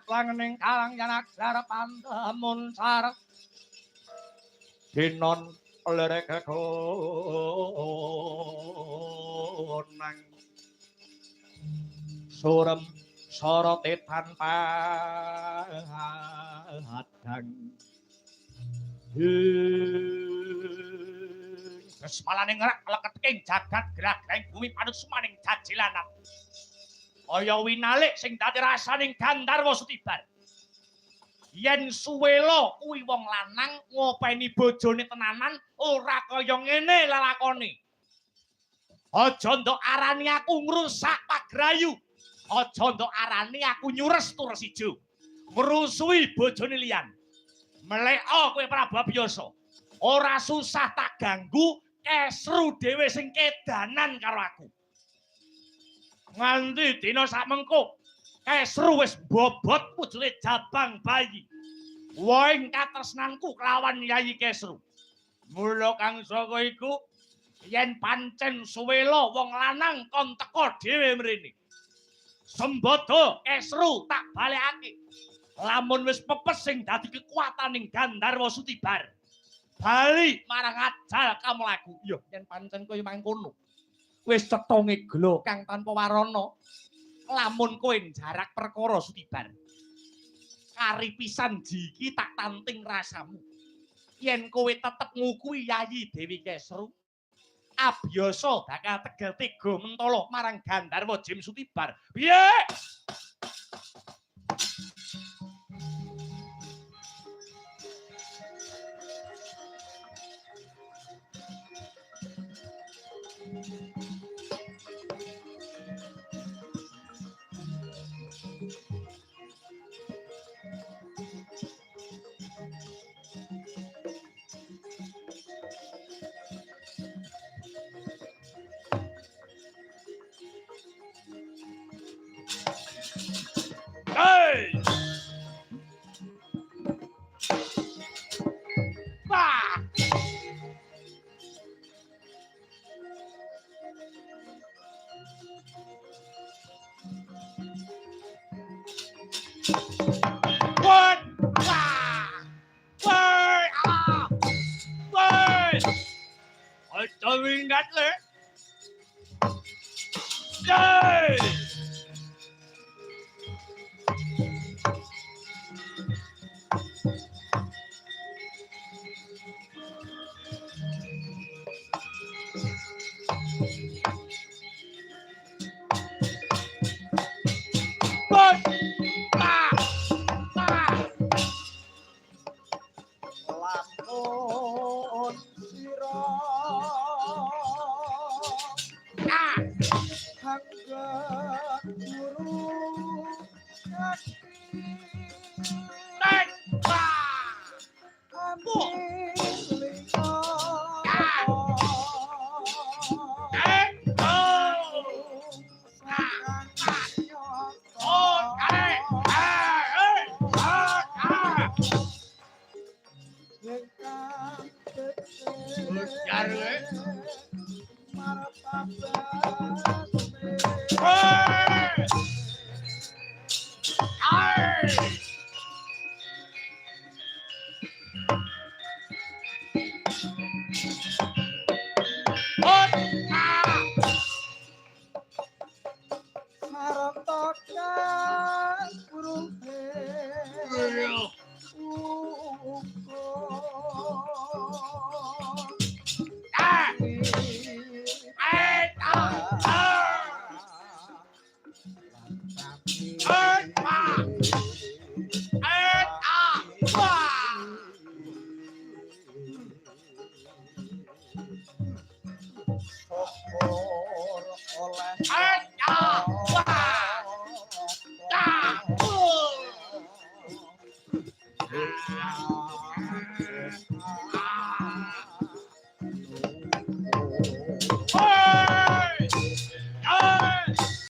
langening kalang yanak sarep pandemun sarep dinon lerek konang surem sorote tanpa hadang Kesmalaning ngerak leketing jagat gerah-gerahing bumi panusumaning jajilanan kaya winalik sing dadi rasaning Gandharwa Sutibar yen suwela kuwi wong lanang ngopeni bojone tenanan ora kaya ngene lelakone aja ndok arani aku ngrusak pagrayu aja ndok arani aku nyures tur sijo ngrusui bojone liyan meleka kowe Prabu Abiyasa ora susah tak ganggu kesru dhewe sing kedanan karo aku nganti dina samengko kesru wis bobot wujude jabang bayi waing katresnanku kelawan Yayi Kesru mula kang saka iku yen pancen suwela wong lanang kon teka dhewe mrene Sembada Kesru tak balekake lamun wis pepes sing dadi kekuataning Gandharwa Sutibar bali marang ajal kamlaku ya yen pancen kaya mangkono wis cetha ngeglo kang tanpa warana lamun kowe jarak perkara Sutibar kari pisan jiki tak tanting rasamu yen kowe tetep ngukui Yayi Dewi Kesru Abiyasa bakal tegel tega mentala marang Gandharwa Jim Sutibar piye Hey! Bah! What? Bah! Woi! Ah! Woi! Aja wingat le. Hey! Bos! Ah! Ah! Lakon sira ah hangga guru ngati nek ah